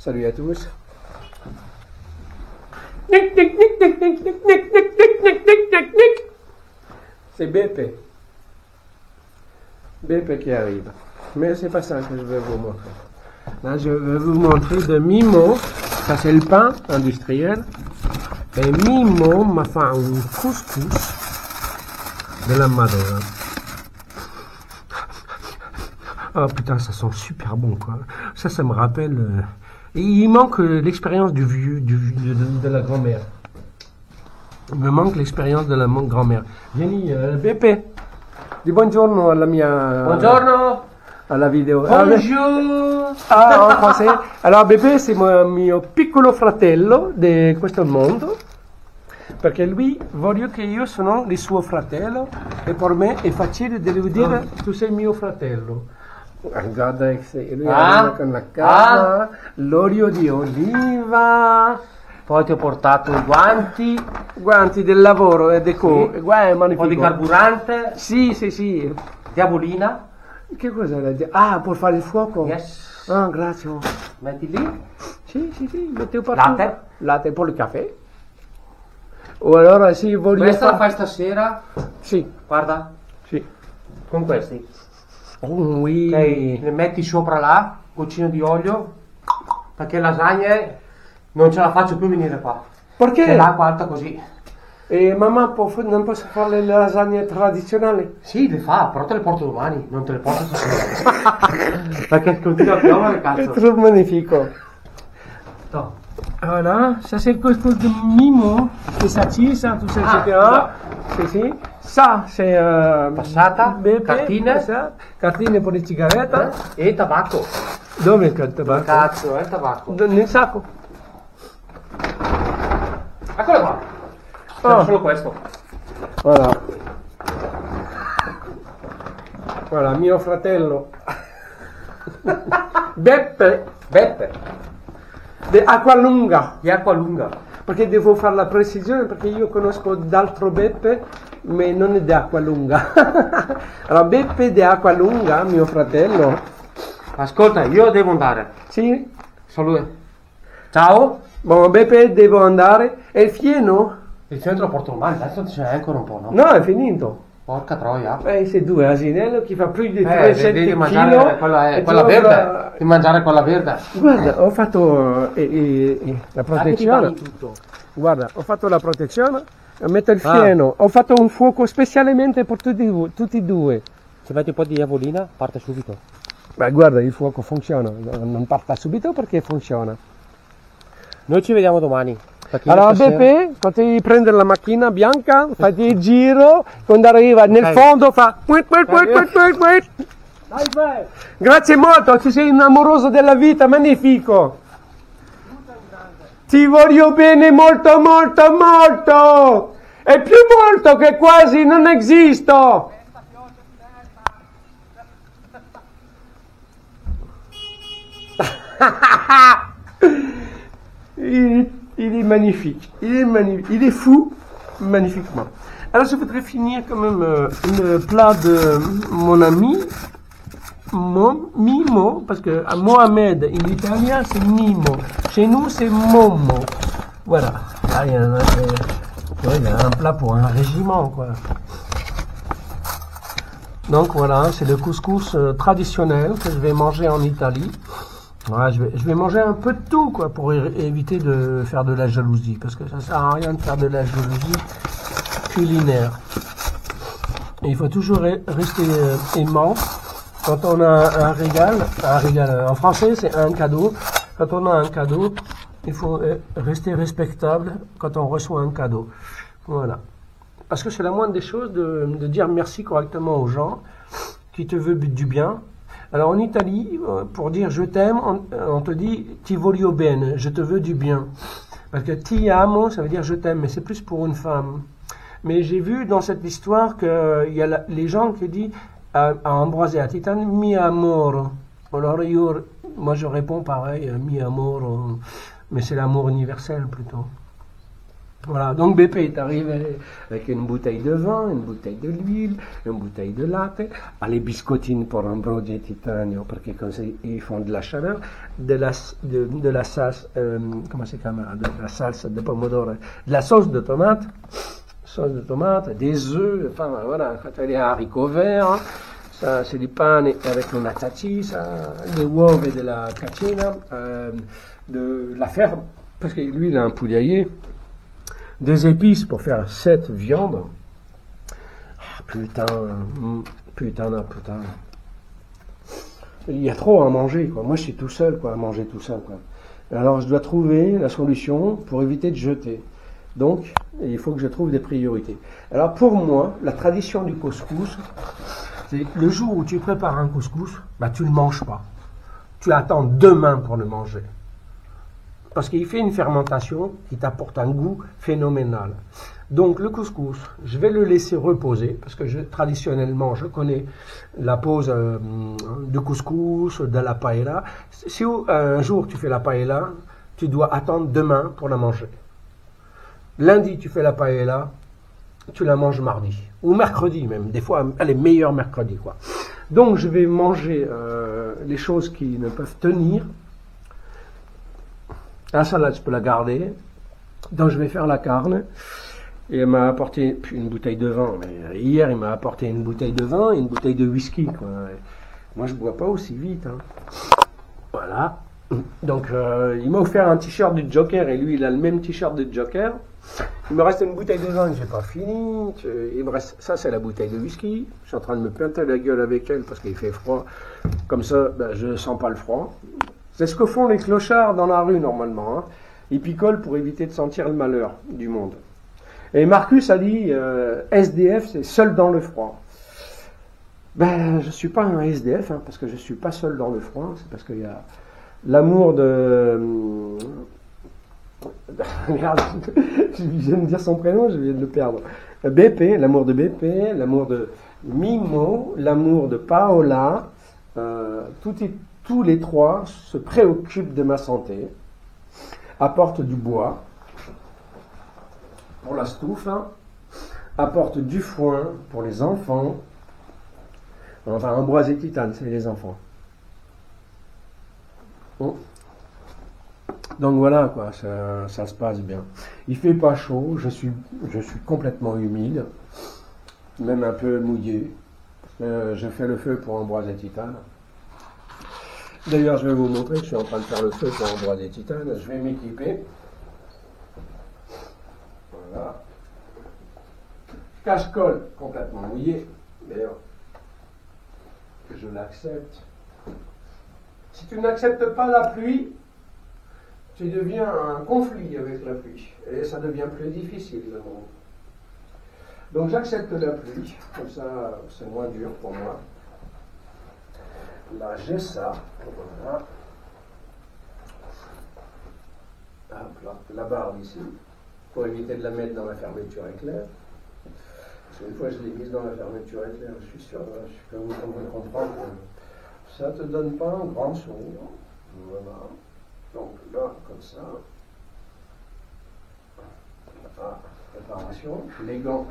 Salut à tous. C'est Beppe. Beppe qui arrive. Mais c'est pas ça que je vais vous montrer. Là, je vais vous montrer de Mimo. Ça, c'est le pain industriel. Et Mimo m'a fait un couscous de la Madonna. Oh putain, ça sent super bon, quoi. Ça me rappelle... Et il manque l'expérience du vieux, de la grand-mère. Il me manque l'expérience de la grand-mère. Vieni, Beppe, di buongiorno alla mia... Buongiorno! Alla video. Bonjour! Ah, en français. Alors, Beppe, c'est mio piccolo fratello di questo mondo. Perché lui voglio che io sono il suo fratello e per me è facile di dire tu sei mio fratello. Guarda, lui arriva con la casa, l'olio di oliva. Poi ti ho portato i Guanti del lavoro e deco. Sì. Un po' di carburante. Sì. Diabolina. Che cos'è Ah, per fare il fuoco? Yes. Ah, grazie. Metti lì. Sì, metteu per Latte. Latte per il caffè. O allora sì, voglio Questa la fai stasera? Sì. Guarda. Sì. Con questi. Oh, oui. Ok, le metti sopra là, goccino di olio. Perché lasagne non ce la faccio più venire qua. Perché? C'è l'acqua alta così. E mamma non posso fare le lasagne tradizionali? Sì, le fa, però te le porto domani, non te le porto stasera. Perché continua a piovere, C'est cazzo. trop magnifique. No. Voilà, ça c'est le couscous de Mimo, c'est ça, tout ça, etc. Sì. Ça c'est Passata, Beppe, cartine. cartine per le sigarette. E tabacco. Dove è il tabacco? Cazzo, è il tabacco. Nel sacco. Eccolo qua. C'è solo questo. Voilà, mio fratello. Beppe. Di acqua lunga. Di acqua lunga. Perché devo fare la precisione, perché io conosco d'altro Beppe, ma non è di acqua lunga. Allora, Beppe di acqua lunga, mio fratello. Ascolta, io devo andare. Sì? Salute. Ciao. Buon Beppe, devo andare. È pieno? Il centro lo porto domani, adesso ce n'è ancora un po', no? No, è finito. Porca troia. Sei due asinello che fa più di Devi 3-7 mangiare kg. quella verde. Devi mangiare quella verde. Guarda, ho fatto la protezione. Tutto. Guarda, ho fatto la protezione, metto il fieno, ho fatto un fuoco specialmente per tutti e due. Se metti un po' di diavolina, parte subito. Beh, guarda, il fuoco funziona, non parta subito perché funziona. Noi ci vediamo domani. Allora, Beppe, quando devi prendere la macchina bianca, fai il giro, quando arriva nel fondo fa... Grazie molto, ci sei innamoroso della vita, magnifico. Ti voglio bene molto. È più molto che quasi non esisto. Il est magnifique. Il est fou, magnifiquement. Alors je voudrais finir quand même le plat de mon ami Mimo, parce que à Mohamed en italien c'est Mimo. Chez nous c'est Momo. Voilà. Ah, il y a un plat pour un régiment, quoi. Donc voilà, c'est le couscous traditionnel que je vais manger en Italie. Ouais, je vais manger un peu de tout, quoi, pour éviter de faire de la jalousie, parce que ça sert à rien de faire de la jalousie culinaire. Et il faut toujours rester aimant. Quand on a un régal, en français c'est un cadeau. Quand on a un cadeau, il faut rester respectable quand on reçoit un cadeau. Voilà. Parce que c'est la moindre des choses de dire merci correctement aux gens qui te veulent du bien. Alors en Italie, pour dire je t'aime, on te dit ti voglio bene, je te veux du bien. Parce que ti amo, ça veut dire je t'aime, mais c'est plus pour une femme. Mais j'ai vu dans cette histoire qu'il y a les gens qui disent à Ambroise Titan mi amoro. Alors moi je réponds pareil, mi amoro, mais c'est l'amour universel plutôt. Voilà, donc BP est arrivé avec une bouteille de vin, une bouteille de l'huile, une bouteille de latte, les biscottines pour Ambrogio et Titanio, parce que comme ça, ils font de la chaleur, de la salse, comment c'est de la salsa de pomodoro, de la sauce de tomate, des œufs, enfin voilà, quand il y a haricots verts, ça c'est du pane avec le natati, ça, des uova et de la cacina, de la ferme, parce que lui il a un poulailler. Des épices pour faire 7 viandes. Ah, putain. Il y a trop à manger, quoi. Moi, je suis tout seul, quoi, à manger tout seul, quoi. Alors, je dois trouver la solution pour éviter de jeter. Donc, il faut que je trouve des priorités. Alors, pour moi, la tradition du couscous, c'est le jour où tu prépares un couscous, bah, tu ne le manges pas. Tu attends demain pour le manger. Parce qu'il fait une fermentation qui t'apporte un goût phénoménal. Donc le couscous, je vais le laisser reposer, parce que traditionnellement, je connais la pose de couscous, de la paella. Si un jour tu fais la paella, tu dois attendre demain pour la manger. Lundi, tu fais la paella, tu la manges mardi. Ou mercredi même, des fois, elle est meilleure mercredi, quoi. Donc je vais manger les choses qui ne peuvent tenir. La salade, je peux la garder. Donc, je vais faire la carne. Et il m'a apporté une bouteille de vin. Mais hier, il m'a apporté une bouteille de vin et une bouteille de whisky, quoi. Moi, je ne bois pas aussi vite. Hein. Voilà. Donc, il m'a offert un t-shirt du Joker. Et lui, il a le même t-shirt du Joker. Il me reste une bouteille de vin que je n'ai pas fini. Il me reste, ça, c'est la bouteille de whisky. Je suis en train de me pinter la gueule avec elle parce qu'il fait froid. Comme ça, ben, je ne sens pas le froid. C'est ce que font les clochards dans la rue, normalement. Hein. Ils picolent pour éviter de sentir le malheur du monde. Et Marcus a dit, SDF, c'est seul dans le froid. Ben, je ne suis pas un SDF, hein, parce que je ne suis pas seul dans le froid. C'est parce qu'il y a l'amour de... Regarde, je viens de dire son prénom, je viens de le perdre. BP, l'amour de BP, l'amour de Mimo, l'amour de Paola, tous les trois se préoccupent de ma santé, apportent du bois pour la stouffe, hein, apportent du foin pour les enfants, enfin Ambroise et Titane, c'est les enfants. Bon. Donc voilà, quoi, ça se passe bien. Il fait pas chaud, je suis complètement humide, même un peu mouillé. Je fais le feu pour Ambroise et Titane. D'ailleurs, je vais vous montrer que je suis en train de faire le feu pour Ambroise et Titane. Je vais m'équiper. Voilà. Cache-colle complètement mouillé. D'ailleurs, que je l'accepte. Si tu n'acceptes pas la pluie, tu deviens un conflit avec la pluie. Et ça devient plus difficile, le monde. Donc j'accepte la pluie. Comme ça, c'est moins dur pour moi. Là, j'ai ça. Voilà. Hop, là, la barre ici, pour éviter de la mettre dans la fermeture éclair. Parce qu'une fois que je l'ai mise dans la fermeture éclair, je suis sûr que vous pourrez comprendre que ça ne te donne pas un grand sourire. Voilà. Donc là, comme ça. Voilà. Préparation. Les gants.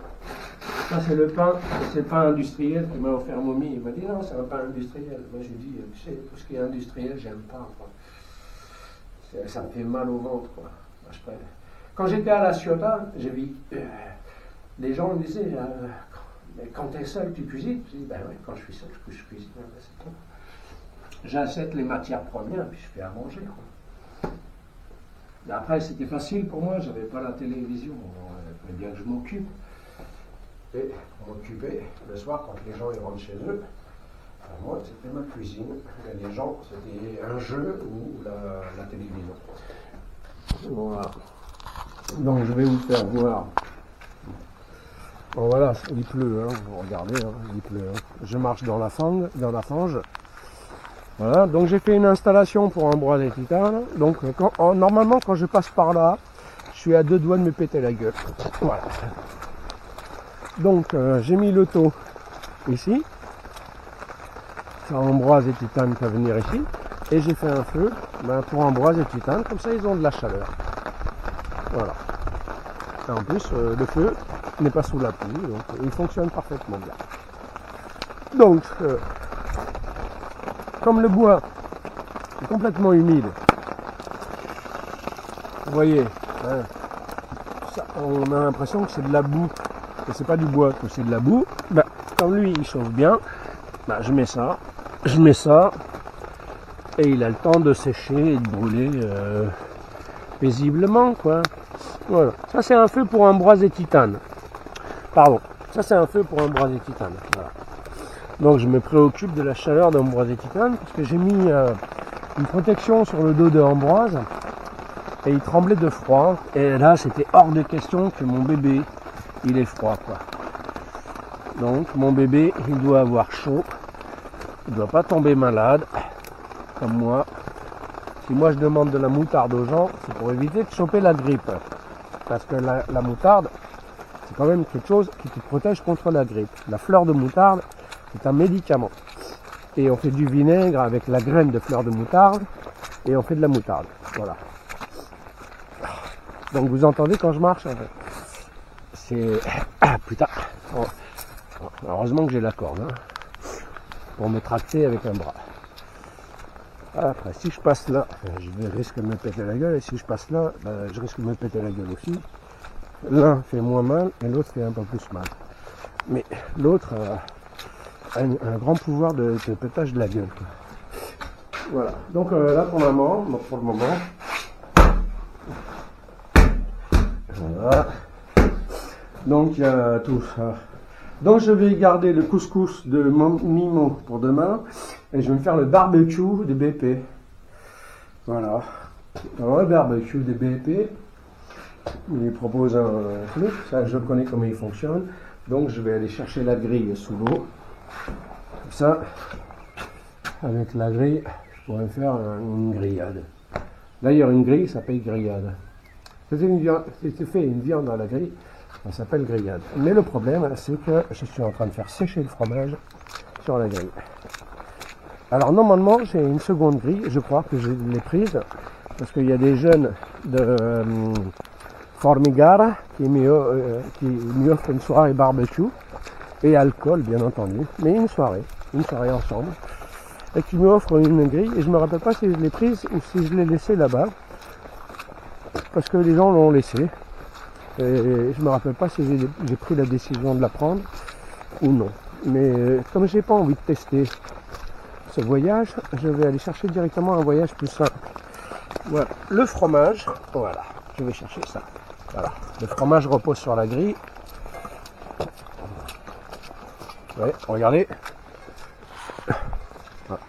Ça, c'est le pain, c'est le pain industriel qui m'a offert Momi. Il m'a dit non, c'est un pain industriel. Moi, j'ai dit, tu sais, tout ce qui est industriel, j'aime pas. Quoi. Ça me fait mal au ventre. Quoi. Moi, quand j'étais à La Ciotat, j'ai vu les gens me disaient mais quand tu es seul, tu cuisines. Je dis ben oui, quand je suis seul, je cuisine. C'est tout. J'achète les matières premières, puis je fais à manger. Quoi. Après, c'était facile pour moi, j'avais pas la télévision. Il fallait bien que je m'occupe. Et pour m'occuper, le soir, quand les gens ils rentrent chez eux, moi, c'était ma cuisine. Et les gens, c'était un jeu ou la télévision. Voilà. Donc, je vais vous faire voir. Bon, voilà, il pleut, hein. Vous regardez, hein, il pleut. Hein. Je marche dans la fange. Voilà, donc j'ai fait une installation pour Ambroise et Titane. Donc, normalement, quand je passe par là, je suis à 2 doigts de me péter la gueule. Voilà. Donc, j'ai mis le taux ici. Ça, Ambroise et Titane peuvent venir ici. Et j'ai fait un feu pour Ambroise et Titane. Comme ça, ils ont de la chaleur. Voilà. Et en plus, le feu n'est pas sous la pluie, donc il fonctionne parfaitement bien. Donc, comme le bois est complètement humide, vous voyez, hein, ça, on a l'impression que c'est de la boue, que c'est pas du bois, que c'est de la boue. Ben, comme lui il chauffe bien, ben, je mets ça, et il a le temps de sécher et de brûler paisiblement, quoi. Voilà, ça c'est un feu pour un boisé titane. Pardon, ça c'est un feu pour un boisé titane. Voilà. Donc je me préoccupe de la chaleur d'un boisé titane parce que j'ai mis une protection sur le dos de Ambroise et il tremblait de froid. Et là c'était hors de question que mon bébé il ait froid, quoi. Donc mon bébé il doit avoir chaud, il doit pas tomber malade comme moi. Si moi je demande de la moutarde aux gens, c'est pour éviter de choper la grippe. Parce que la moutarde, c'est quand même quelque chose qui te protège contre la grippe. La fleur de moutarde, c'est un médicament. Et on fait du vinaigre avec la graine de fleur de moutarde et on fait de la moutarde. Voilà. Donc vous entendez quand je marche, en fait. C'est... Ah putain. Oh. Heureusement que j'ai la corde, hein, pour me tracter avec un bras. Après, si je passe là, je risque de me péter la gueule, et si je passe là, ben, je risque de me péter la gueule aussi. L'un fait moins mal, et l'autre fait un peu plus mal. Mais l'autre a un grand pouvoir de pétage de la gueule, quoi. Voilà. Donc là, pour le moment, voilà. Donc il y a tout ça. Donc je vais garder le couscous de Mimo pour demain et je vais me faire le barbecue des BP. Voilà. Alors le barbecue des BP, il propose un truc, ça je connais comment il fonctionne. Donc je vais aller chercher la grille sous l'eau. Comme ça, avec la grille, je pourrais faire une grillade. D'ailleurs une grille s'appelle grillade. Si tu fais une viande à la grille, ça s'appelle grillade. Mais le problème, c'est que je suis en train de faire sécher le fromage sur la grille. Alors normalement, j'ai une seconde grille, je crois que je l'ai prise, parce qu'il y a des jeunes de Formigara qui m'y offrent une soirée barbecue, et alcool bien entendu, mais une soirée ensemble, et qui m'offrent une grille, et je me rappelle pas si je l'ai prise ou si je l'ai laissée là-bas, parce que les gens l'ont laissée. Et je me rappelle pas si j'ai pris la décision de la prendre ou non. Mais comme j'ai pas envie de tester ce voyage, je vais aller chercher directement un voyage plus simple. Voilà, le fromage, voilà, je vais chercher ça. Voilà, le fromage repose sur la grille. Ouais, regardez. Voilà.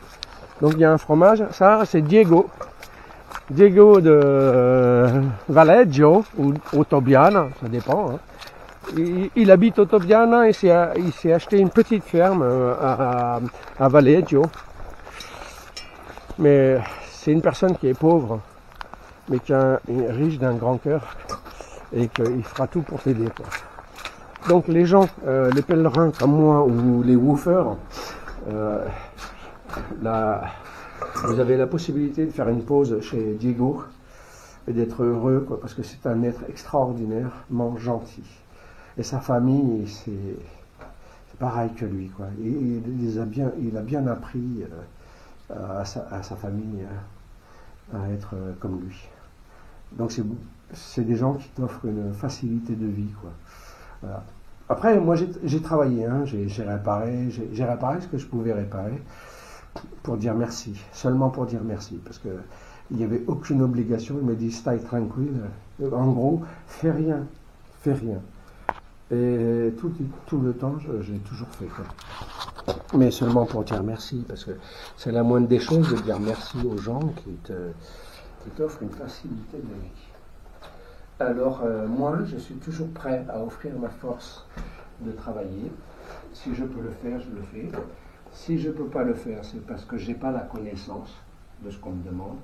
Donc il y a un fromage, ça c'est Diego de Valeggio ou Otobiana, ça dépend. Hein. Il habite Otobiana et il s'est acheté une petite ferme à Valeggio. Mais c'est une personne qui est pauvre, mais qui est riche d'un grand cœur et qu'il fera tout pour t'aider, quoi. Donc les gens, les pèlerins comme moi ou les woofers, vous avez la possibilité de faire une pause chez Diego et d'être heureux, quoi, parce que c'est un être extraordinairement gentil. Et sa famille, c'est pareil que lui, quoi. Il a bien appris à sa famille à être comme lui. Donc c'est des gens qui t'offrent une facilité de vie, quoi. Voilà. Après, moi j'ai travaillé, hein, j'ai réparé ce que je pouvais réparer. Pour dire merci, seulement pour dire merci, parce que il n'y avait aucune obligation. Il m'a dit stai tranquille, en gros, fais rien. Et tout le temps, j'ai toujours fait, quoi. Mais seulement pour dire merci, parce que c'est la moindre des choses de dire merci aux gens qui t'offrent une facilité de vie. Alors moi, je suis toujours prêt à offrir ma force de travailler. Si je peux le faire, je le fais. Si je ne peux pas le faire, c'est parce que je n'ai pas la connaissance de ce qu'on me demande.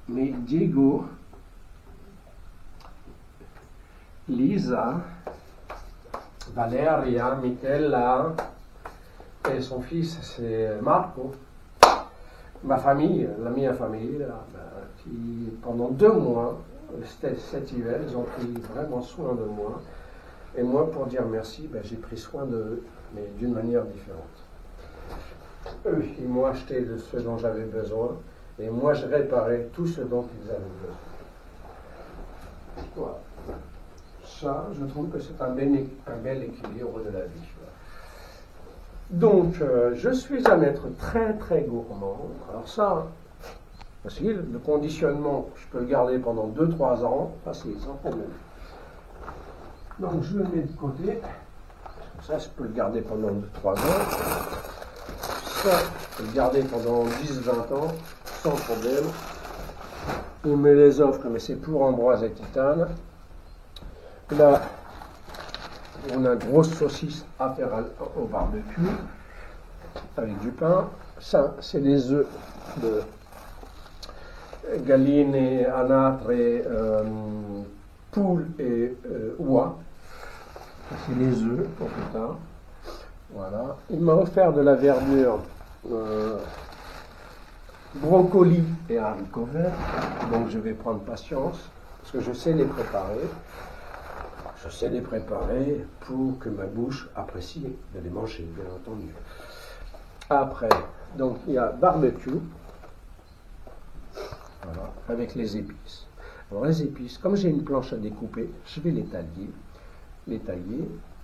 Mais Diego, Lisa, Valeria, Michela et son fils, c'est Marco. Ma famille, la mia famille, qui pendant 2 mois cet hiver, ils ont pris vraiment soin de moi. Et moi, pour dire merci, ben, j'ai pris soin d'eux, mais d'une manière différente. Eux, ils m'ont acheté de ce dont j'avais besoin, et moi, je réparais tout ce dont ils avaient besoin. Voilà. Ça, je trouve que c'est un bel équilibre de la vie. Donc, je suis un être très très gourmand. Alors ça, facile, le conditionnement, je peux le garder pendant 2-3 ans, facile, sans problème. Donc, je le mets de côté. Ça, je peux le garder pendant 2-3 ans. Ça, je peux le garder pendant 10-20 ans, sans problème. Il me les offre, mais c'est pour Ambroise et Titane. Là, on a une grosse saucisse à faire au barbecue avec du pain. Ça, c'est les œufs de galline et anâtre et poule et oie. C'est les œufs pour plus tard. Voilà. Il m'a offert de la verdure, brocoli et haricots verts. Donc je vais prendre patience parce que je sais les préparer. Je sais les préparer pour que ma bouche apprécie de les manger, bien entendu. Après, donc il y a barbecue, voilà, avec les épices. Alors les épices, comme j'ai une planche à découper, je vais les tailler.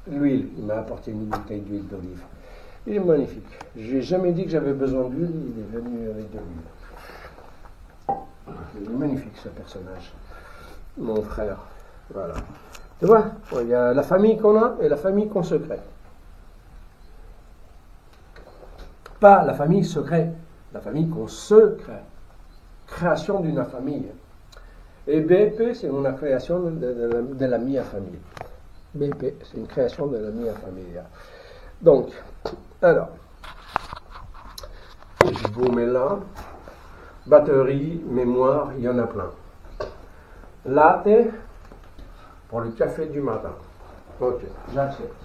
L'huile, il m'a apporté une bouteille d'huile d'olive. Il est magnifique. Je lui ai jamais dit que j'avais besoin d'huile, il est venu avec de l'huile. Il est magnifique ce personnage, mon frère. Voilà. Tu vois, il y a la famille qu'on a et la famille qu'on se crée. Pas la famille secrète, la famille qu'on se crée. Création d'une famille. Et BP, c'est une création de la mia famille. BP, c'est une création de la mia famille. Donc, alors, je vous mets là. Batterie, mémoire, il y en a plein. Latte, pour le café du matin. Ok, j'accepte.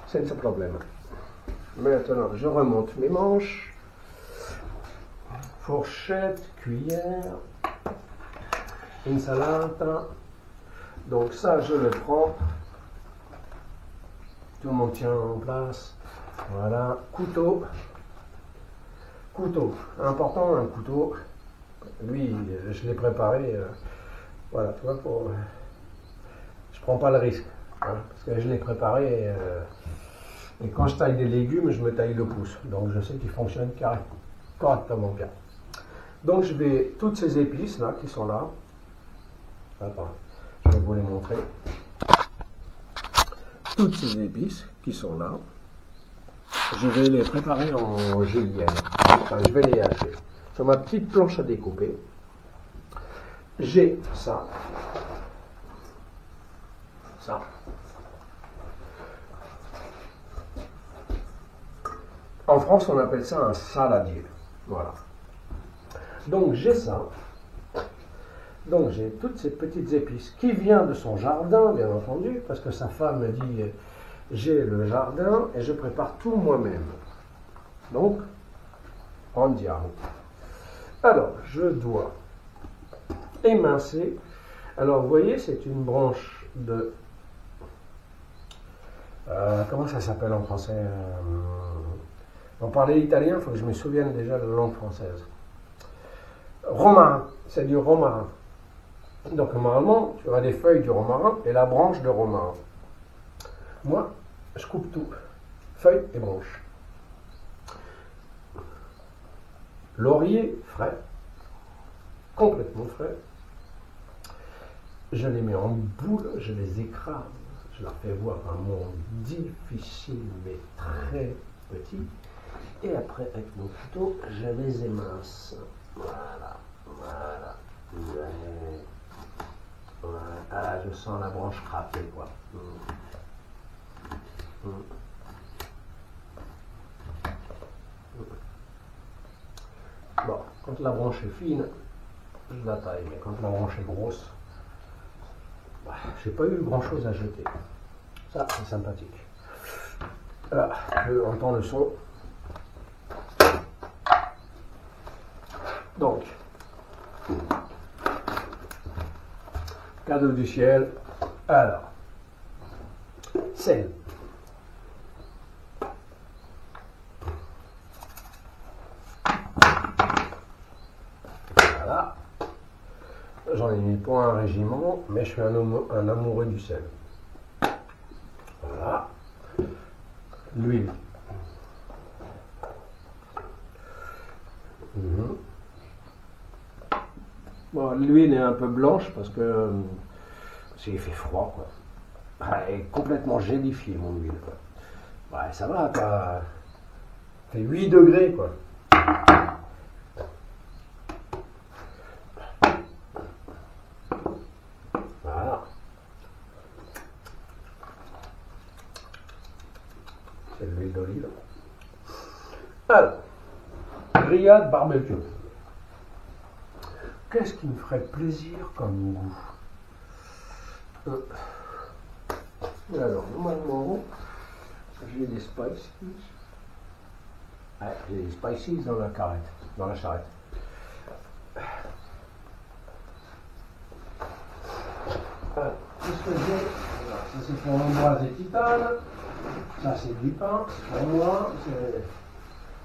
C'est ce problème. Maintenant, je remonte mes manches. Fourchette, cuillère, insalata. Donc ça, je le prends. Tout le monde tient en place. Voilà, couteau. Couteau, important un couteau. Lui, je l'ai préparé. Voilà, tu vois, pour... je prends pas le risque. Hein, parce que je l'ai préparé. Et quand je taille des légumes, je me taille le pouce. Donc je sais qu'il fonctionne correctement bien. Donc je vais, toutes ces épices là qui sont là. Attends, je vais vous les montrer. Toutes ces épices qui sont là, je vais les préparer en julienne. Enfin, je vais les hacher. Sur ma petite planche à découper, j'ai ça. Ça. En France, on appelle ça un saladier. Voilà. Donc j'ai ça. Donc j'ai toutes ces petites épices qui viennent de son jardin, bien entendu, parce que sa femme me dit j'ai le jardin et je prépare tout moi-même. Donc, andiamo. Alors, je dois émincer. Alors, vous voyez, c'est une branche de... comment ça s'appelle en français On parlait italien, il faut que je me souvienne déjà de la langue française. Romarin, c'est du romarin. Donc normalement, tu auras des feuilles du romarin et la branche de romarin. Moi, je coupe tout, feuilles et branches. Laurier frais, complètement frais. Je les mets en boule, je les écrase, je leur fais voir un monde difficile mais très petit. Et après, avec mon couteau, je les émince. Voilà, voilà. Voilà. Ah, je sens la branche craquer, quoi. Bon, quand la branche est fine, je la taille, mais quand la branche est grosse, j'ai pas eu grand chose à jeter. Ça, c'est sympathique. Là, je entends le son. Donc, Cadeau du ciel. Alors, sel. Voilà. J'en ai mis pour un régiment, mais je suis un amoureux du sel. Voilà. L'huile. Bon, l'huile est un peu blanche parce que il fait froid, quoi. Elle est complètement gélifiée, mon huile, quoi. Ouais, ça va, t'as fait 8 degrés, quoi. Voilà. C'est de l'huile d'olive. Alors, grillade barbecue. Qu'est-ce qui me ferait plaisir comme goût? Alors, normalement, j'ai des spices. Ouais, j'ai des spices dans la charrette. Qu'est-ce que j'ai? Ça, c'est pour l'Ambroise et Titane. Ça, c'est du pain, c'est pour moi.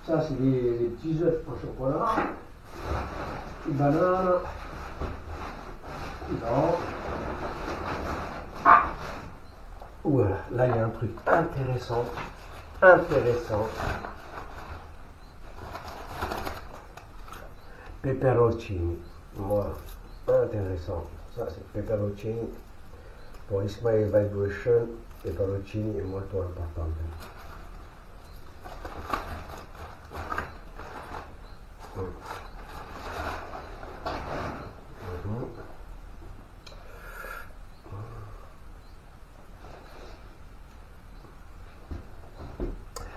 Ça, c'est des petits œufs au chocolat. Une banane. Non. Voilà, là il y a un truc intéressant. Peperoncini. Voilà, intéressant. Ça c'est peperoncini. Pour Ismail Vibration, peperoncini est molto importante.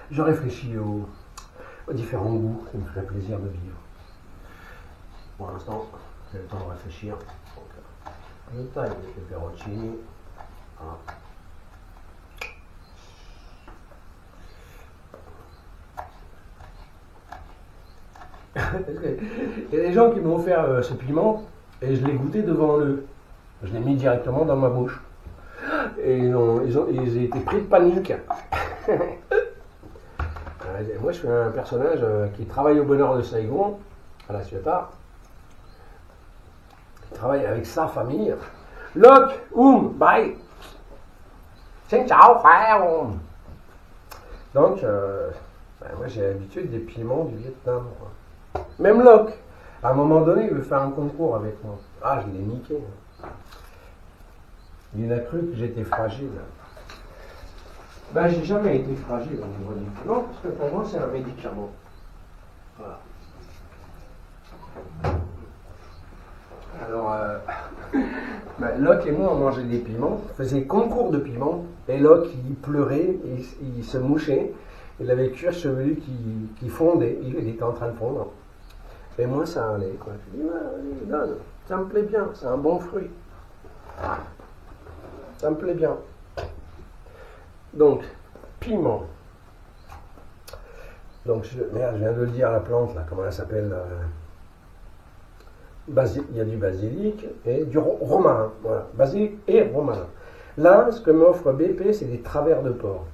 Je réfléchis aux différents goûts qui me feraient plaisir de vivre. Pour l'instant, j'ai le temps de réfléchir. Donc, je taille les peperoncini. Voilà. Il y a des gens qui m'ont offert ce piment et je l'ai goûté devant eux. Je l'ai mis directement dans ma bouche. Et ils ont été pris de panique. Moi, je suis un personnage qui travaille au bonheur de Saigon, à la Ciotat, qui travaille avec sa famille. Look, bye. Xin chào, frère. Donc, moi, j'ai l'habitude des piments du Vietnam. Quoi. Même Locke, à un moment donné, il veut faire un concours avec moi. Ah, je l'ai niqué. Il a cru que j'étais fragile. Ben, j'ai jamais été fragile au niveau du piment, parce que pour moi, c'est un médicament. Voilà. Alors, Locke et moi, on mangeait des piments, on faisait concours de piments, et Locke, il pleurait, il se mouchait, il avait le cuir chevelu qui fondait, il était en train de fondre. Et moi, ça allait, quoi. Je dis, allez, donne, ça me plaît bien, c'est un bon fruit. Ça me plaît bien. Donc, piment. Donc, je viens de le dire, la plante, là, comment elle s'appelle il y a du basilic et du romarin. Voilà, basilic et romarin. Là, ce que m'offre BP, c'est des travers de porc.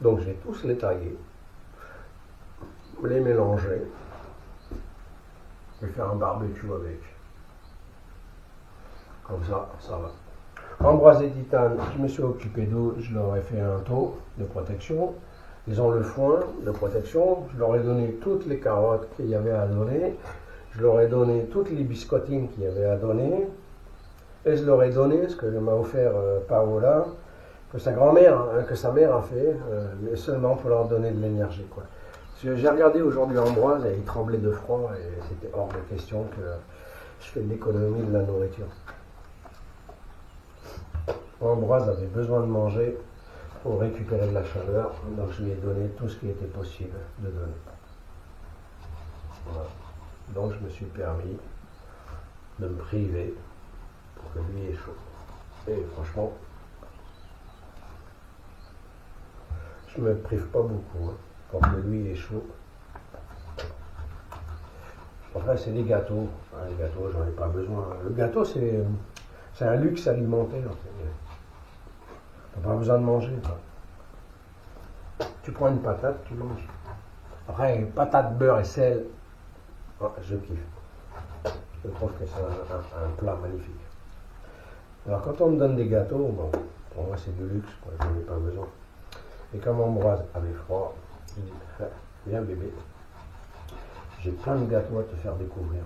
Donc, je vais tous les tailler, les mélanger. Je vais faire un barbecue avec. Comme ça, ça va. Ambroise et Titane, je me suis occupé d'eux, je leur ai fait un taux de protection. Ils ont le foin de protection. Je leur ai donné toutes les carottes qu'il y avait à donner. Je leur ai donné toutes les biscottines qu'il y avait à donner. Et je leur ai donné ce que m'a offert Paola, que sa grand-mère, que sa mère a fait, mais seulement pour leur donner de l'énergie, quoi. J'ai regardé aujourd'hui Ambroise et il tremblait de froid et c'était hors de question que je fais de l'économie de la nourriture. Ambroise avait besoin de manger pour récupérer de la chaleur, donc je lui ai donné tout ce qui était possible de donner. Voilà. Donc je me suis permis de me priver pour que lui ait chaud. Et franchement, je me prive pas beaucoup pour que lui ait chaud. Après c'est les gâteaux. Les gâteaux, j'en ai pas besoin. Le gâteau, ça C'est un luxe alimentaire. T'as pas besoin de manger, quoi. Tu prends une patate, tu manges. Après, patate, beurre et sel, oh, je kiffe. Je trouve que c'est un plat magnifique. Alors quand on me donne des gâteaux, bon, pour moi c'est du luxe, quoi, je n'en ai pas besoin. Et comme Ambroise avait froid, il dit, viens bébé, j'ai plein de gâteaux à te faire découvrir.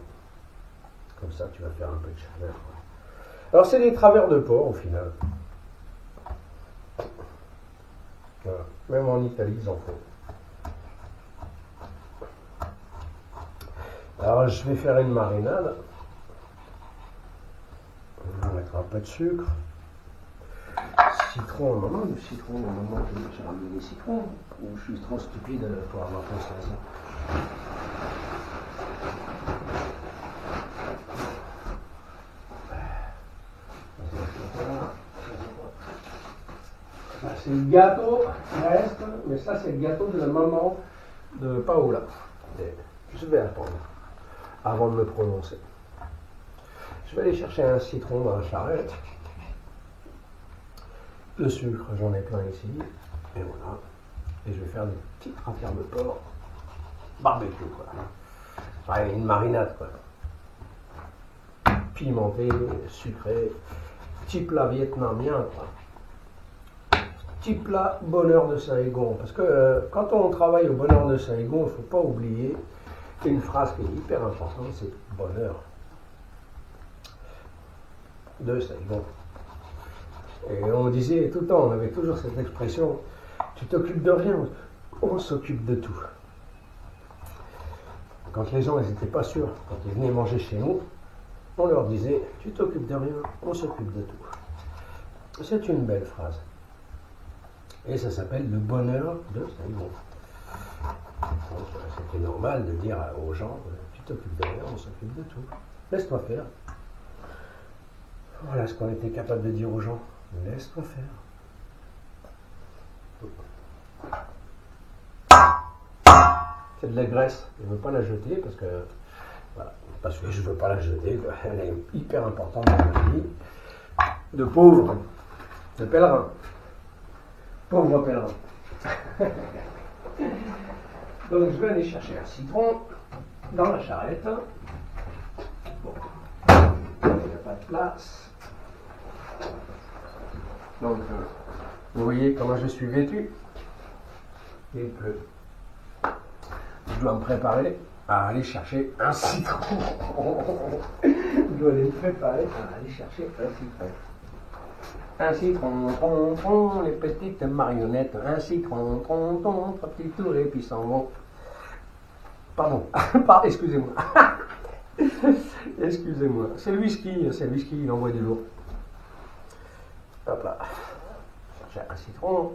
Comme ça tu vas faire un peu de chaleur. Alors c'est des travers de porc au final. Voilà. Même en Italie ils en font. Alors je vais faire une marinade. On va mettre un peu de sucre. Citron, maman, le citron, normalement j'ai ramené des citrons. Ou je suis trop stupide pour avoir pensé à ça. C'est le gâteau qui reste, mais ça c'est le gâteau de la maman de Paola. Et je vais attendre avant de me prononcer. Je vais aller chercher un citron dans la charrette. Le sucre, j'en ai plein ici. Et voilà. Et je vais faire des petites raffaires de porc. Barbecue, quoi. Enfin, une marinade, quoi. Pimenté, sucré. Petit plat vietnamien, quoi. Petit plat bonheur de Saigon. Parce que quand on travaille au bonheur de Saigon, il ne faut pas oublier une phrase qui est hyper importante, c'est bonheur de Saigon. Et on disait tout le temps, on avait toujours cette expression, tu t'occupes de rien, on s'occupe de tout. Quand les gens n'étaient pas sûrs, quand ils venaient manger chez nous, on leur disait, tu t'occupes de rien, on s'occupe de tout. C'est une belle phrase. Et ça s'appelle le bonheur de Saigon. Donc, c'était normal de dire aux gens, tu t'occupes de rien, on s'occupe de tout. Laisse-toi faire. Voilà ce qu'on était capable de dire aux gens. Laisse-toi faire. C'est de la graisse. Je ne veux pas la jeter parce que, voilà, parce que je ne veux pas la jeter. Elle est hyper importante dans ma vie. De pauvre, de pèlerin. Pauvre pèlerin. Donc je vais aller chercher un citron dans la charrette. Bon, il n'y a pas de place. Donc vous voyez comment je suis vêtu. Il pleut. Je dois me préparer à aller chercher un citron. Je dois aller me préparer à aller chercher un citron. Un citron, tron, tron, les petites marionnettes. Un citron, tron, tron, trois petits tours et puis s'en vont. Pardon, excusez-moi. Excusez-moi. C'est le whisky, il envoie du lourd. Hop là. J'ai un citron.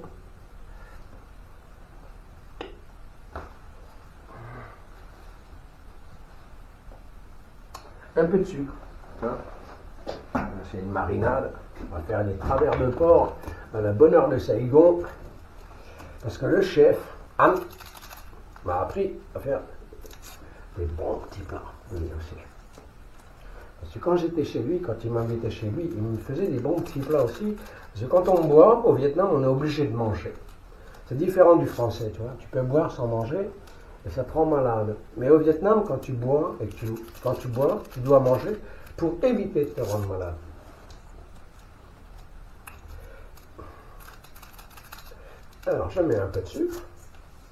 Un peu de sucre. C'est une marinade. On va faire des travers de porc à la bonheur de Saigon. Parce que le chef, Anne, m'a appris à faire des bons petits plats. Lui aussi. Parce que quand j'étais chez lui, quand il m'invitait chez lui, il me faisait des bons petits plats aussi. Parce que quand on boit, au Vietnam, on est obligé de manger. C'est différent du français, tu vois. Tu peux boire sans manger et ça te rend malade. Mais au Vietnam, quand tu bois, tu dois manger pour éviter de te rendre malade. Alors, je mets un peu de sucre.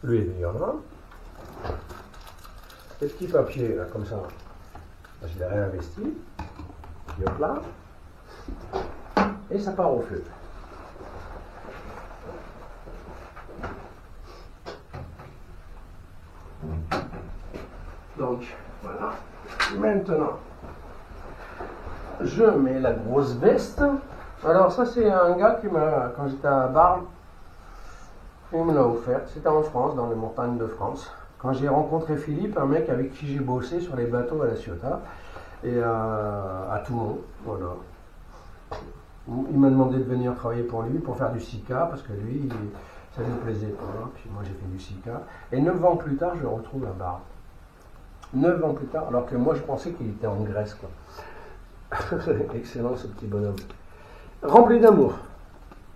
L'huile, il y en a. Les petits papiers, là, comme ça, je les réinvestis. Puis hop là. Et ça part au feu. Donc, voilà. Maintenant, je mets la grosse veste. Alors, ça, c'est un gars qui m'a, quand j'étais à Barle, il me l'a offert. C'était en France, dans les montagnes de France. Quand j'ai rencontré Philippe, un mec avec qui j'ai bossé sur les bateaux à La Ciotat et à Toulon, voilà. Il m'a demandé de venir travailler pour lui, pour faire du Sika, parce que lui, ça lui plaisait pas. Puis moi, j'ai fait du Sika. Et 9 ans plus tard, je le retrouve à Barle. 9 ans plus tard, alors que moi, je pensais qu'il était en Grèce, quoi. Excellent ce petit bonhomme. Rempli d'amour.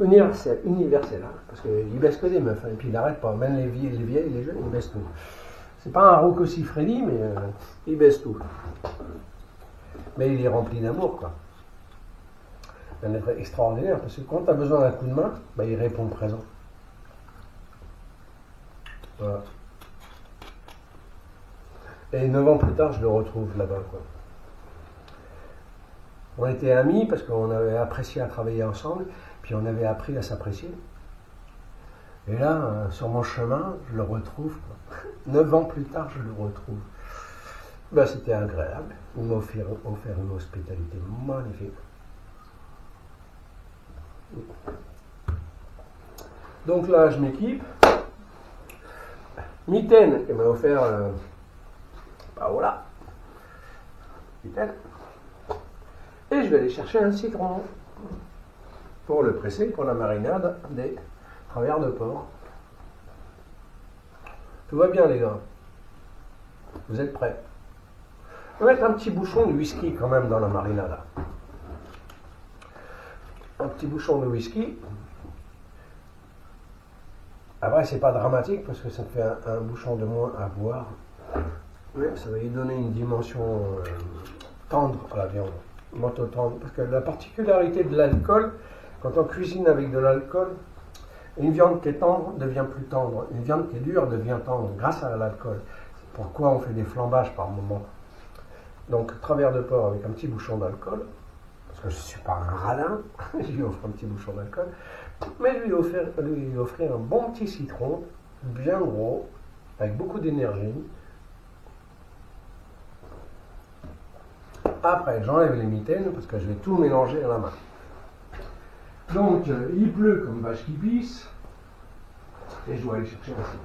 Universel, universel. Hein, parce qu'il baisse que des meufs. Hein, et puis il n'arrête pas. Même les vieilles, les jeunes, il baisse tout. C'est pas un Rocco Siffredi, mais il baisse tout. Mais il est rempli d'amour, quoi. Un être extraordinaire. Parce que quand tu as besoin d'un coup de main, bah, il répond présent. Voilà. Et 9 ans plus tard, je le retrouve là-bas, quoi. On était amis parce qu'on avait apprécié à travailler ensemble, puis on avait appris à s'apprécier. Et là, sur mon chemin, je le retrouve, quoi. 9 ans plus tard, je le retrouve. Ben, c'était agréable. Il m'a offert une hospitalité magnifique. Donc là, je m'équipe. Mitaine, il m'a offert... bah voilà. Mitaine. Et je vais aller chercher un citron pour le presser pour la marinade des travers de porc. Tout va bien les gars. Vous êtes prêts? Je vais mettre un petit bouchon de whisky quand même dans la marinade. Un petit bouchon de whisky. Après c'est pas dramatique parce que ça fait un bouchon de moins à boire. Mais ça va lui donner une dimension tendre à la viande. Tendre. Parce que la particularité de l'alcool, quand on cuisine avec de l'alcool, une viande qui est tendre devient plus tendre. Une viande qui est dure devient tendre grâce à l'alcool. C'est pourquoi on fait des flambages par moment. Donc, travers de porc avec un petit bouchon d'alcool, parce que je ne suis pas un radin, je lui offre un petit bouchon d'alcool, mais je lui offrir un bon petit citron, bien gros, avec beaucoup d'énergie. Après, j'enlève les mitaines parce que je vais tout mélanger à la main. Donc, il pleut comme vache qui pisse. Et je dois aller chercher un citron.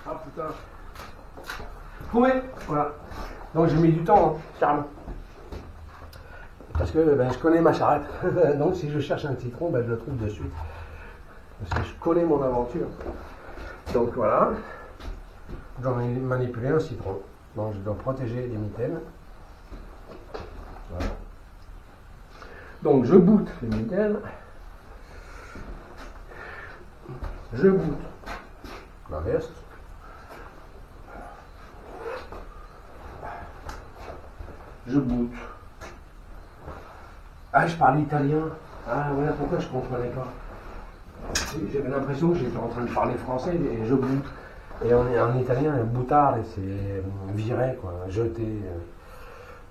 Ah putain. Trouvé. Voilà. Donc j'ai mis du temps, hein, carrément. Parce que je connais ma charrette. Donc si je cherche un citron, je le trouve de suite. Parce que je connais mon aventure. Donc voilà. J'en ai manipulé un citron. Donc je dois protéger les mitaines. Voilà. Donc je boute les mitaines. Je boute la veste. Je boute. Ah, je parle italien. Ah, voilà pourquoi je ne comprenais pas. J'avais l'impression que j'étais en train de parler français et je boute. Et en italien, boutard, c'est virer, quoi, jeter.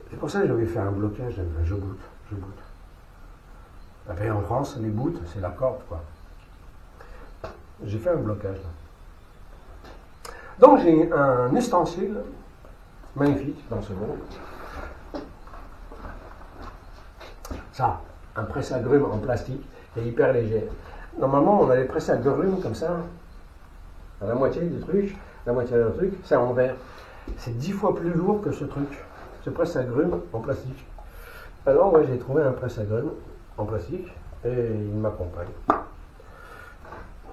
C'est pour ça que j'avais fait un blocage. Je boute, je boute. Après, en France, les boutes, c'est la corde, quoi. J'ai fait un blocage, là. Donc, j'ai un ustensile magnifique dans ce monde. Ça, un presse-agrumes en plastique et hyper léger. Normalement, on a des presse-agrumes comme ça, à la moitié du truc, c'est en verre. C'est 10 fois plus lourd que ce truc, ce presse-agrumes en plastique. Alors, ouais, j'ai trouvé un presse-agrumes en plastique et il m'accompagne.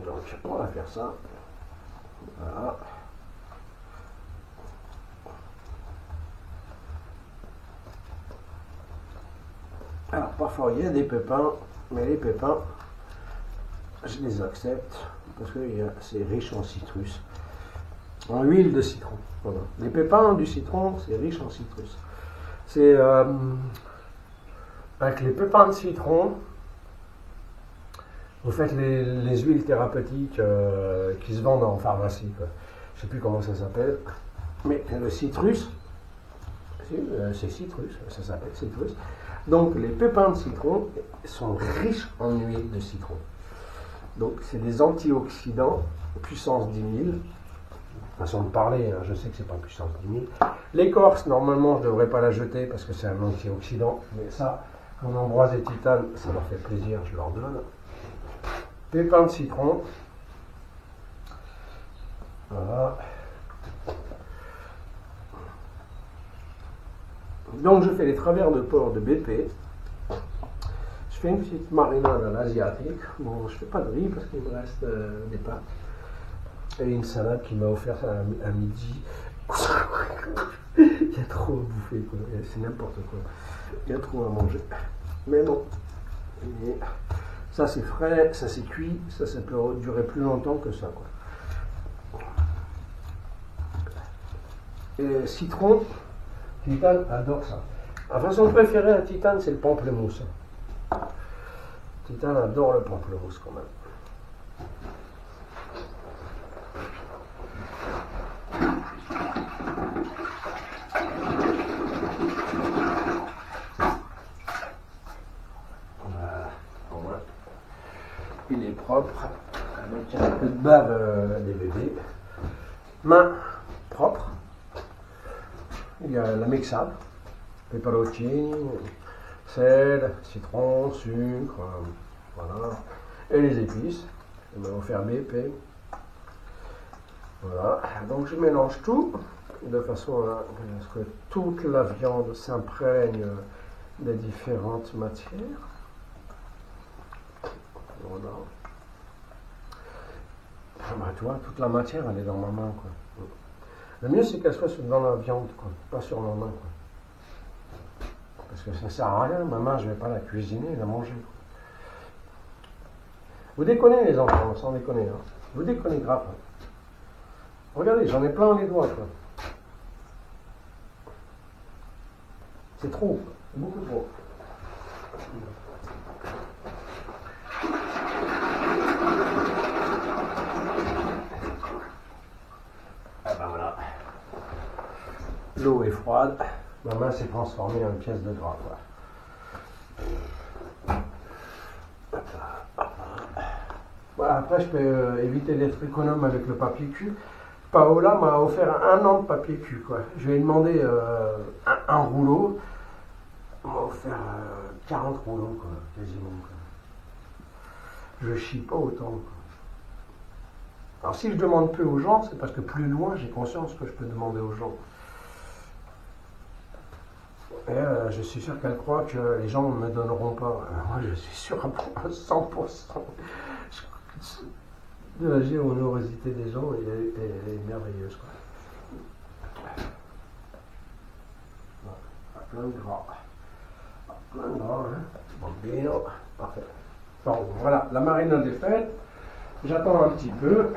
Donc, on va faire ça. Voilà. Alors, parfois, il y a des pépins, mais les pépins, je les accepte parce que c'est riche en citrus. en huile de citron. Voilà. Les pépins du citron, c'est riche en citrus. C'est avec les pépins de citron, vous faites les huiles thérapeutiques qui se vendent en pharmacie, quoi. Je ne sais plus comment ça s'appelle, mais le citrus, c'est citrus, ça s'appelle citrus. Donc les pépins de citron sont riches en huile de citron. Donc c'est des antioxydants, puissance 10 000. Façon de parler, hein, je sais que c'est pas puissance 10 000. L'écorce, normalement, je ne devrais pas la jeter parce que c'est un antioxydant. Mais ça, comme Ambroise et Titane, ça leur fait plaisir, je leur donne. Pépins de citron. Voilà. Donc je fais les travers de porc de BP. Je fais une petite marinade à l'asiatique. Bon, je fais pas de riz parce qu'il me reste des pâtes. Et une salade qu'il m'a offert à midi. Il y a trop à bouffer, quoi. C'est n'importe quoi. Il y a trop à manger. Mais bon. Et ça c'est frais, ça c'est cuit, ça peut durer plus longtemps que ça, quoi. Et citron, Titane adore ça. La façon préférée à Titane, c'est le pamplemousse. Titane adore le pamplemousse quand même. Il est propre, avec un peu de bave des bébés. Main propre. Il y a la mixade, peperoncini, sel, citron, sucre, voilà. Et les épices. Il m'a offert BP. Voilà. Donc je mélange tout de façon à ce que toute la viande s'imprègne des différentes matières. Voilà. Bah, tu vois, toute la matière, elle est dans ma main, quoi. Le mieux, c'est qu'elle soit dans la viande, quoi, pas sur ma main, quoi. Parce que ça ne sert à rien, ma main, je ne vais pas la cuisiner et la manger, quoi. Vous déconnez, les enfants, sans déconner, hein. Vous déconnez grave. Hein. Regardez, j'en ai plein les doigts, quoi. C'est trop, c'est beaucoup trop. L'eau est froide, ma main s'est transformée en une pièce de gras, quoi. Voilà, après, je peux éviter d'être économe avec le papier cul. Paola m'a offert 1 an de papier cul, quoi. Je lui ai demandé un rouleau. On m'a offert 40 rouleaux, quoi, quasiment, quoi. Je chie pas autant, quoi. Alors, si je demande peu aux gens, c'est parce que plus loin, j'ai conscience que je peux demander aux gens. Et je suis sûr qu'elle croit que les gens ne me donneront pas. Moi, je suis sûr à 100% de la générosité des gens est merveilleuse, quoi. Plein de gras. Plein de gras, hein. Bambino. Parfait. Bon, voilà, la marinade est faite. J'attends un petit peu.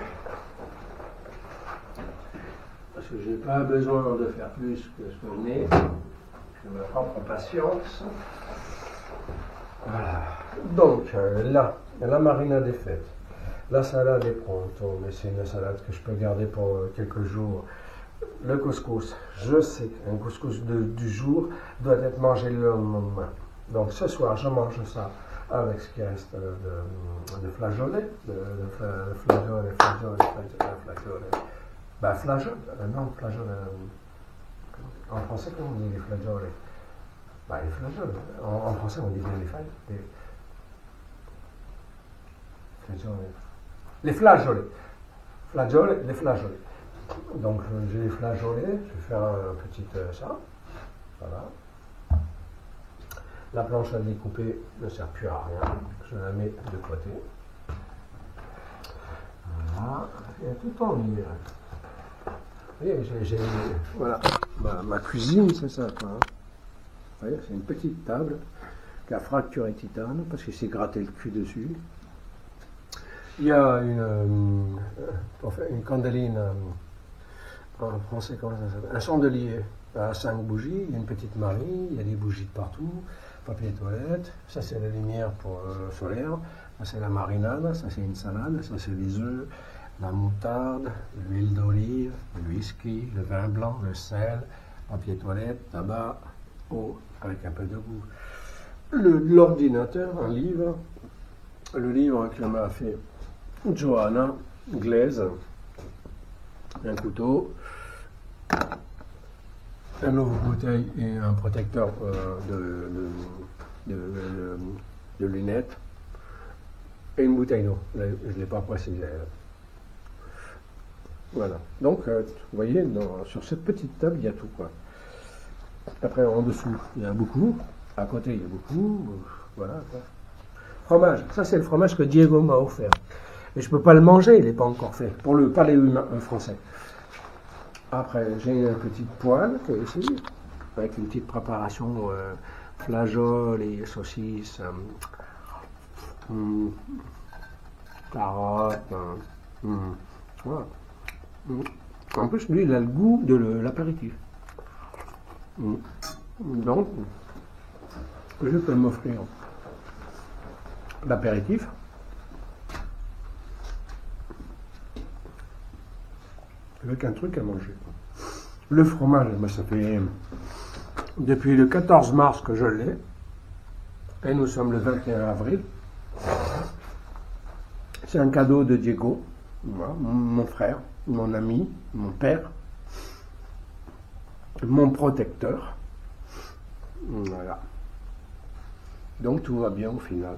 Parce que je n'ai pas besoin de faire plus que ce que je n'ai. De ma propre patience. Voilà. Donc là, la marinade est faite. La salade est pronto, mais c'est une salade que je peux garder pour quelques jours. Le couscous, je sais qu'un couscous du jour doit être mangé le lendemain. Donc ce soir, je mange ça avec ce qui reste de flageolets. Flageolets. Bah, flageolets, non, flageolets. En français, comment on dit les flageolets? Bah, les flageolets. En français, on dit bien les flageolets. Les flageolets. Flageolets, les flageolets. Donc, j'ai les flageolets. Je vais faire un petit ça. Voilà. La planche à découper ne sert plus à rien. Je la mets de côté. Voilà. Il y a tout en ligne. Vous voyez, voilà, ma cuisine, c'est ça, quoi. Vous voyez, c'est une petite table qui a fracturé Titane parce qu'il s'est gratté le cul dessus. Il y a une candeline En français, comment ça s'appelle? Un chandelier à 5 bougies, il y a une petite Marie, il y a des bougies de partout, papier toilette, ça c'est la lumière pour solaire, ça c'est la marinade, ça c'est une salade, ça c'est les œufs, la moutarde, l'huile d'olive, le whisky, le vin blanc, le sel, papier toilette, tabac, eau avec un peu de goût. L'ordinateur, un livre, le livre que m'a fait Johanna Glaise, un couteau, un ouvre-bouteille et un protecteur de lunettes et une bouteille d'eau. Je ne l'ai pas précisé. Voilà. Donc, vous voyez, sur cette petite table, il y a tout, quoi. Après, en dessous, il y a beaucoup. À côté, il y a beaucoup. Voilà, quoi. Fromage. Ça, c'est le fromage que Diego m'a offert. Mais je ne peux pas le manger, il n'est pas encore fait. Pour le palais français. Après, j'ai une petite poêle qui est ici, avec une petite préparation flageoles et saucisses, carottes. Voilà. En plus, lui, il a le goût de l'apéritif. Donc, je peux m'offrir l'apéritif. Avec un truc à manger. Le fromage, ça fait depuis le 14 mars que je l'ai. Et nous sommes le 21 avril. C'est un cadeau de Diego, voilà, mon frère, mon ami, mon père, mon protecteur. Voilà. Donc tout va bien au final.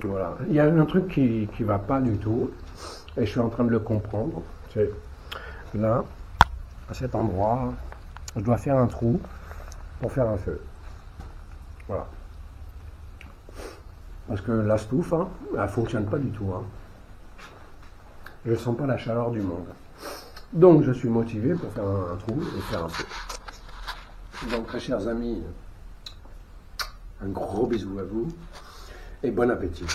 Voilà. Il y a un truc qui ne va pas du tout. Et je suis en train de le comprendre. C'est là, à cet endroit, je dois faire un trou pour faire un feu. Voilà. Parce que la stouffe, hein, elle ne fonctionne pas du tout. Hein. Je ne sens pas la chaleur du monde. Donc je suis motivé pour faire un trou et faire un feu. Donc très chers amis, un gros bisou à vous et bon appétit.